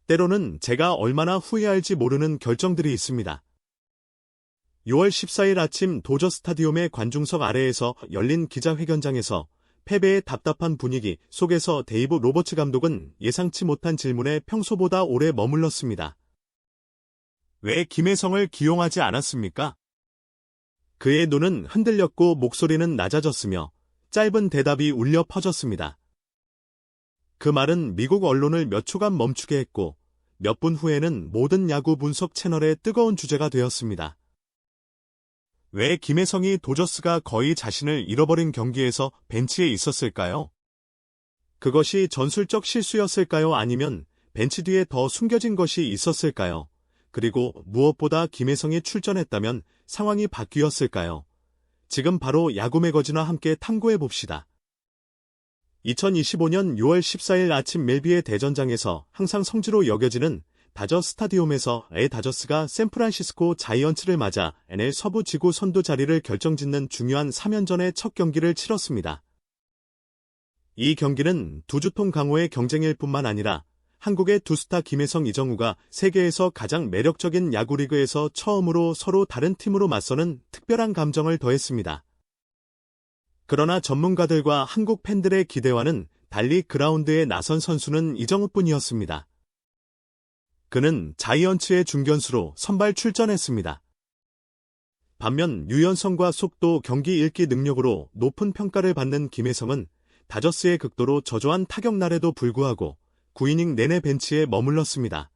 때로는 제가 얼마나 후회할지 모르는 결정들이 있습니다. 6월 14일 아침 도저 스타디움의 관중석 아래에서 열린 기자회견장에서 패배의 답답한 분위기 속에서 데이브 로버츠 감독은 예상치 못한 질문에 평소보다 오래 머물렀습니다. 왜 김혜성을 기용하지 않았습니까? 그의 눈은 흔들렸고 목소리는 낮아졌으며 짧은 대답이 울려 퍼졌습니다. 그 말은 미국 언론을 몇 초간 멈추게 했고 몇 분 후에는 모든 야구 분석 채널의 뜨거운 주제가 되었습니다. 왜 김혜성이 도저스가 거의 자신을 잃어버린 경기에서 벤치에 있었을까요? 그것이 전술적 실수였을까요? 아니면 벤치 뒤에 더 숨겨진 것이 있었을까요? 그리고 무엇보다 김혜성이 출전했다면 상황이 바뀌었을까요? 지금 바로 야구 매거진과 함께 탐구해봅시다. 2025년 6월 14일 아침 멜비의 대전장에서 항상 성지로 여겨지는 다저 스타디움에서 다저스가 샌프란시스코 자이언츠를 맞아 NL 서부 지구 선두 자리를 결정짓는 중요한 3연전의 첫 경기를 치렀습니다. 이 경기는 두 주통 강호의 경쟁일 뿐만 아니라 한국의 두 스타 김혜성, 이정우가 세계에서 가장 매력적인 야구리그에서 처음으로 서로 다른 팀으로 맞서는 특별한 감정을 더했습니다. 그러나 전문가들과 한국 팬들의 기대와는 달리 그라운드에 나선 선수는 이정우뿐이었습니다. 그는 자이언츠의 중견수로 선발 출전했습니다. 반면 유연성과 속도, 경기 읽기 능력으로 높은 평가를 받는 김혜성은 다저스의 극도로 저조한 타격날에도 불구하고 9이닝 내내 벤치에 머물렀습니다.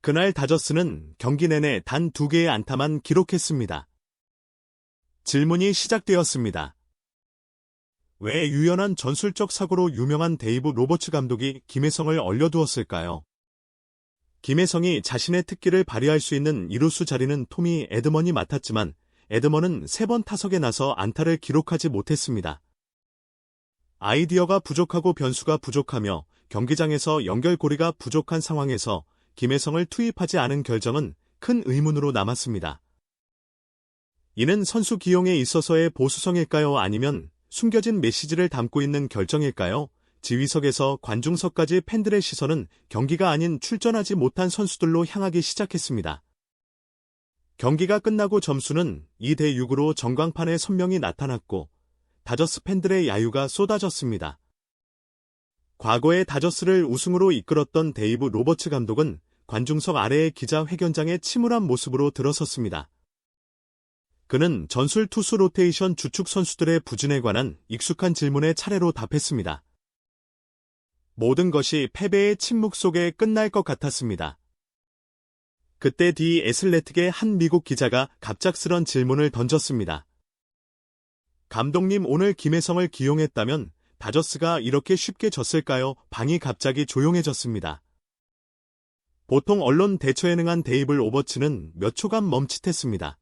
그날 다저스는 경기 내내 단 2개의 안타만 기록했습니다. 질문이 시작되었습니다. 왜 유연한 전술적 사고로 유명한 데이브 로버츠 감독이 김혜성을 얼려두었을까요? 김혜성이 자신의 특기를 발휘할 수 있는 이루수 자리는 토미 에드먼이 맡았지만 에드먼은 3번 타석에 나서 안타를 기록하지 못했습니다. 아이디어가 부족하고 변수가 부족하며 경기장에서 연결고리가 부족한 상황에서 김혜성을 투입하지 않은 결정은 큰 의문으로 남았습니다. 이는 선수 기용에 있어서의 보수성일까요? 아니면 숨겨진 메시지를 담고 있는 결정일까요? 지휘석에서 관중석까지 팬들의 시선은 경기가 아닌 출전하지 못한 선수들로 향하기 시작했습니다. 경기가 끝나고 점수는 2대6으로 전광판에 선명히 나타났고 다저스 팬들의 야유가 쏟아졌습니다. 과거의 다저스를 우승으로 이끌었던 데이브 로버츠 감독은 관중석 아래의 기자회견장에 침울한 모습으로 들어섰습니다. 그는 전술 투수 로테이션 주축 선수들의 부진에 관한 익숙한 질문에 차례로 답했습니다. 모든 것이 패배의 침묵 속에 끝날 것 같았습니다. 그때 디 애슬레틱의 한 미국 기자가 갑작스런 질문을 던졌습니다. 감독님, 오늘 김혜성을 기용했다면 다저스가 이렇게 쉽게 졌을까요? 방이 갑자기 조용해졌습니다. 보통 언론 대처에 능한 데이브 로버츠는 몇 초간 멈칫했습니다.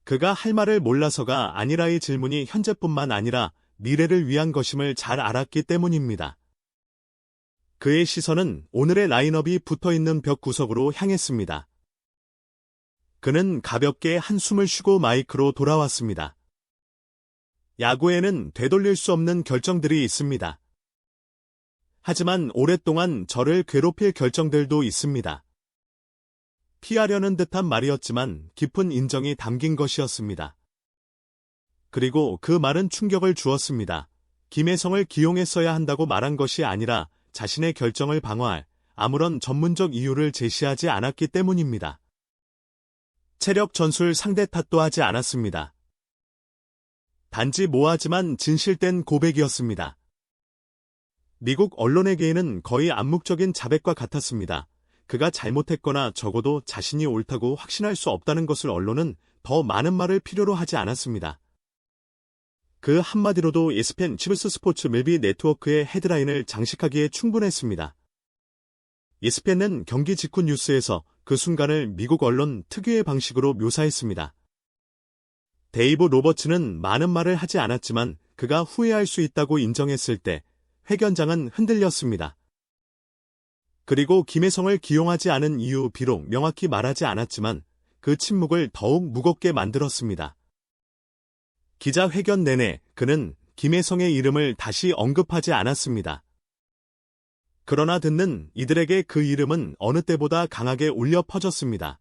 그가 할 말을 몰라서가 아니라 이 질문이 현재뿐만 아니라 미래를 위한 것임을 잘 알았기 때문입니다. 그의 시선은 오늘의 라인업이 붙어있는 벽 구석으로 향했습니다. 그는 가볍게 한숨을 쉬고 마이크로 돌아왔습니다. 야구에는 되돌릴 수 없는 결정들이 있습니다. 하지만 오랫동안 저를 괴롭힐 결정들도 있습니다. 피하려는 듯한 말이었지만 깊은 인정이 담긴 것이었습니다. 그리고 그 말은 충격을 주었습니다. 김혜성을 기용했어야 한다고 말한 것이 아니라 자신의 결정을 방어할 아무런 전문적 이유를 제시하지 않았기 때문입니다. 체력 전술 상대 탓도 하지 않았습니다. 단지 모호하지만 진실된 고백이었습니다. 미국 언론에게는 거의 암묵적인 자백과 같았습니다. 그가 잘못했거나 적어도 자신이 옳다고 확신할 수 없다는 것을 언론은 더 많은 말을 필요로 하지 않았습니다. 그 한마디로도 ESPN 치브스 스포츠 멜비 네트워크의 헤드라인을 장식하기에 충분했습니다. ESPN은 경기 직후 뉴스에서 그 순간을 미국 언론 특유의 방식으로 묘사했습니다. 데이브 로버츠는 많은 말을 하지 않았지만 그가 후회할 수 있다고 인정했을 때 회견장은 흔들렸습니다. 그리고 김혜성을 기용하지 않은 이유 비록 명확히 말하지 않았지만 그 침묵을 더욱 무겁게 만들었습니다. 기자회견 내내 그는 김혜성의 이름을 다시 언급하지 않았습니다. 그러나 듣는 이들에게 그 이름은 어느 때보다 강하게 울려 퍼졌습니다.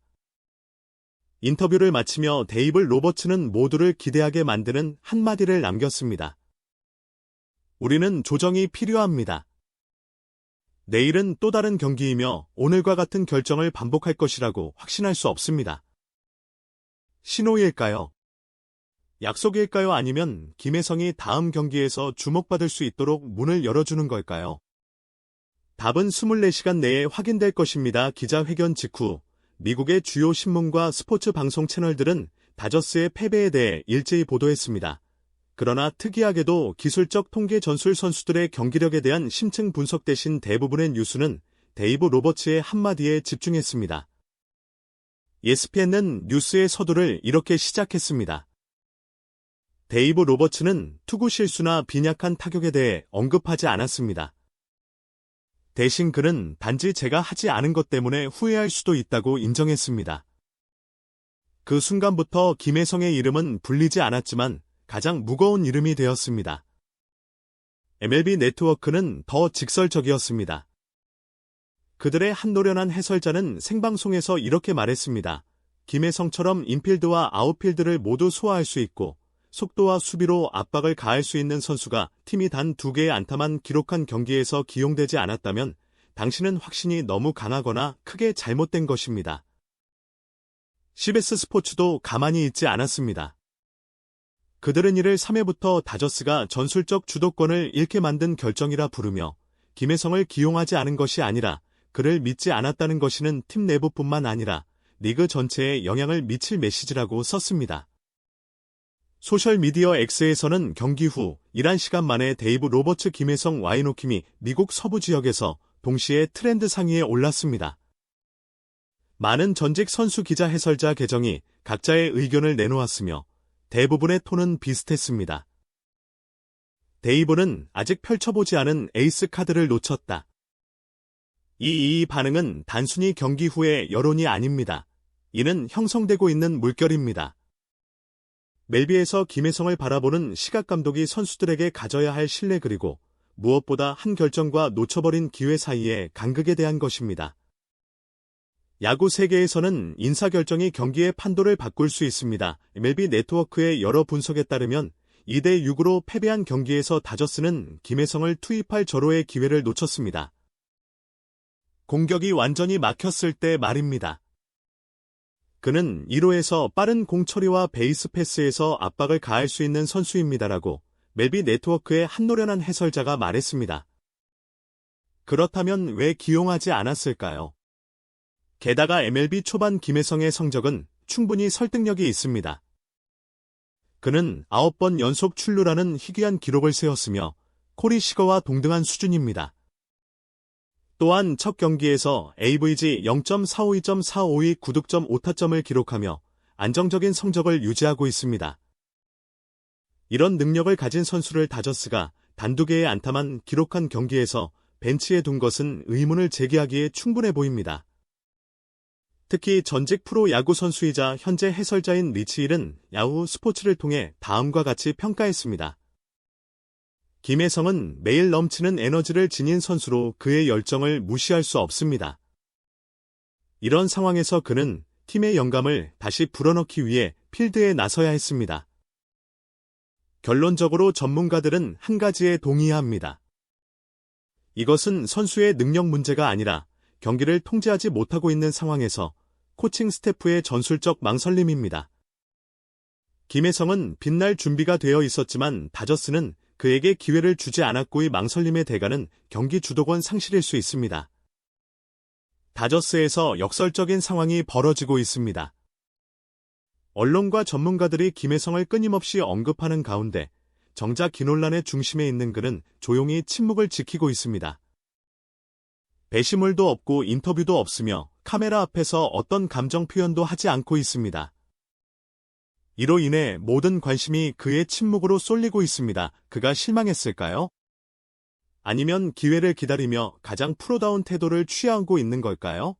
인터뷰를 마치며 데이브 로버츠는 모두를 기대하게 만드는 한마디를 남겼습니다. 우리는 조정이 필요합니다. 내일은 또 다른 경기이며 오늘과 같은 결정을 반복할 것이라고 확신할 수 없습니다. 신호일까요? 약속일까요? 아니면 김혜성이 다음 경기에서 주목받을 수 있도록 문을 열어주는 걸까요? 답은 24시간 내에 확인될 것입니다. 기자회견 직후 미국의 주요 신문과 스포츠 방송 채널들은 다저스의 패배에 대해 일제히 보도했습니다. 그러나 특이하게도 기술적 통계 전술 선수들의 경기력에 대한 심층 분석 대신 대부분의 뉴스는 데이브 로버츠의 한마디에 집중했습니다. ESPN은 뉴스의 서두를 이렇게 시작했습니다. 데이브 로버츠는 투구 실수나 빈약한 타격에 대해 언급하지 않았습니다. 대신 그는 단지 제가 하지 않은 것 때문에 후회할 수도 있다고 인정했습니다. 그 순간부터 김혜성의 이름은 불리지 않았지만 가장 무거운 이름이 되었습니다. MLB 네트워크는 더 직설적이었습니다. 그들의 한 노련한 해설자는 생방송에서 이렇게 말했습니다. 김혜성처럼 인필드와 아웃필드를 모두 소화할 수 있고 속도와 수비로 압박을 가할 수 있는 선수가 팀이 단 2개의 안타만 기록한 경기에서 기용되지 않았다면 당신은 확신이 너무 강하거나 크게 잘못된 것입니다. CBS 스포츠도 가만히 있지 않았습니다. 그들은 이를 3회부터 다저스가 전술적 주도권을 잃게 만든 결정이라 부르며 김혜성을 기용하지 않은 것이 아니라 그를 믿지 않았다는 것이는 팀 내부뿐만 아니라 리그 전체에 영향을 미칠 메시지라고 썼습니다. 소셜미디어 X에서는 경기 후 이란 시간 만에 데이브 로버츠 김혜성 와이노킴이 미국 서부 지역에서 동시에 트렌드 상위에 올랐습니다. 많은 전직 선수 기자 해설자 계정이 각자의 의견을 내놓았으며 대부분의 톤은 비슷했습니다. 데이브는 아직 펼쳐보지 않은 에이스 카드를 놓쳤다. 이 반응은 단순히 경기 후의 여론이 아닙니다. 이는 형성되고 있는 물결입니다. 멜비에서 김혜성을 바라보는 시각감독이 선수들에게 가져야 할 신뢰 그리고 무엇보다 한 결정과 놓쳐버린 기회 사이의 간극에 대한 것입니다. 야구 세계에서는 인사결정이 경기의 판도를 바꿀 수 있습니다. MLB 네트워크의 여러 분석에 따르면 2대6으로 패배한 경기에서 다저스는 김혜성을 투입할 절호의 기회를 놓쳤습니다. 공격이 완전히 막혔을 때 말입니다. 그는 1호에서 빠른 공 처리와 베이스 패스에서 압박을 가할 수 있는 선수입니다라고 MLB 네트워크의 한 노련한 해설자가 말했습니다. 그렇다면 왜 기용하지 않았을까요? 게다가 MLB 초반 김혜성의 성적은 충분히 설득력이 있습니다. 그는 9번 연속 출루라는 희귀한 기록을 세웠으며 코리 시거와 동등한 수준입니다. 또한 첫 경기에서 AVG 0.452.452 9득점 5타점을 기록하며 안정적인 성적을 유지하고 있습니다. 이런 능력을 가진 선수를 다저스가 단두 개의 안타만 기록한 경기에서 벤치에 둔 것은 의문을 제기하기에 충분해 보입니다. 특히 전직 프로 야구 선수이자 현재 해설자인 리치 힐은 야후 스포츠를 통해 다음과 같이 평가했습니다. 김혜성은 매일 넘치는 에너지를 지닌 선수로 그의 열정을 무시할 수 없습니다. 이런 상황에서 그는 팀의 영감을 다시 불어넣기 위해 필드에 나서야 했습니다. 결론적으로 전문가들은 한 가지에 동의합니다. 이것은 선수의 능력 문제가 아니라 경기를 통제하지 못하고 있는 상황에서 코칭 스태프의 전술적 망설림입니다. 김혜성은 빛날 준비가 되어 있었지만 다저스는 그에게 기회를 주지 않았고의 망설림의 대가는 경기 주도권 상실일 수 있습니다. 다저스에서 역설적인 상황이 벌어지고 있습니다. 언론과 전문가들이 김혜성을 끊임없이 언급하는 가운데 정작 이 논란의 중심에 있는 그는 조용히 침묵을 지키고 있습니다. 배시물도 없고 인터뷰도 없으며 카메라 앞에서 어떤 감정 표현도 하지 않고 있습니다. 이로 인해 모든 관심이 그의 침묵으로 쏠리고 있습니다. 그가 실망했을까요? 아니면 기회를 기다리며 가장 프로다운 태도를 취하고 있는 걸까요?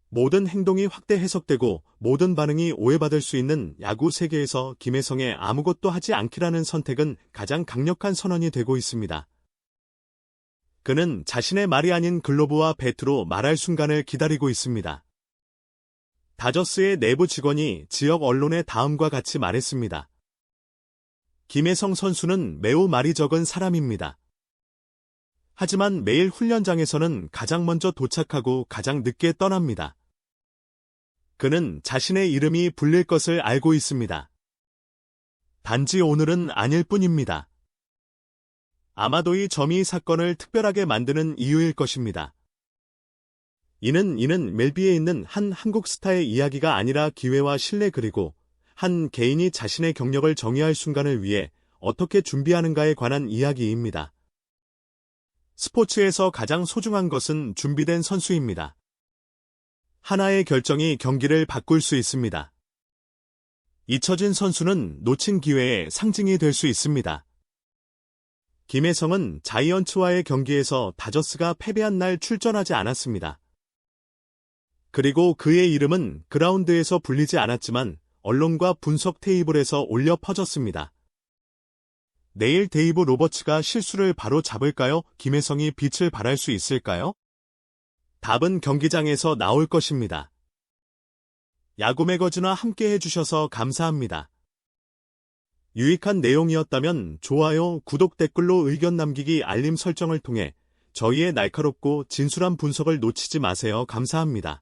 모든 행동이 확대 해석되고 모든 반응이 오해받을 수 있는 야구 세계에서 김혜성의 아무것도 하지 않기라는 선택은 가장 강력한 선언이 되고 있습니다. 그는 자신의 말이 아닌 글로브와 배트로 말할 순간을 기다리고 있습니다. 다저스의 내부 직원이 지역 언론에 다음과 같이 말했습니다. 김혜성 선수는 매우 말이 적은 사람입니다. 하지만 매일 훈련장에서는 가장 먼저 도착하고 가장 늦게 떠납니다. 그는 자신의 이름이 불릴 것을 알고 있습니다. 단지 오늘은 아닐 뿐입니다. 아마도 이 점이 이 사건을 특별하게 만드는 이유일 것입니다. 이는 멜비에 있는 한 한국 스타의 이야기가 아니라 기회와 신뢰 그리고 한 개인이 자신의 경력을 정의할 순간을 위해 어떻게 준비하는가에 관한 이야기입니다. 스포츠에서 가장 소중한 것은 준비된 선수입니다. 하나의 결정이 경기를 바꿀 수 있습니다. 잊혀진 선수는 놓친 기회의 상징이 될 수 있습니다. 김혜성은 자이언츠와의 경기에서 다저스가 패배한 날 출전하지 않았습니다. 그리고 그의 이름은 그라운드에서 불리지 않았지만 언론과 분석 테이블에서 올려 퍼졌습니다. 내일 데이브 로버츠가 실수를 바로 잡을까요? 김혜성이 빛을 발할 수 있을까요? 답은 경기장에서 나올 것입니다. 야구 매거진과 함께 해주셔서 감사합니다. 유익한 내용이었다면 좋아요, 구독, 댓글로 의견 남기기, 알림 설정을 통해 저희의 날카롭고 진솔한 분석을 놓치지 마세요. 감사합니다.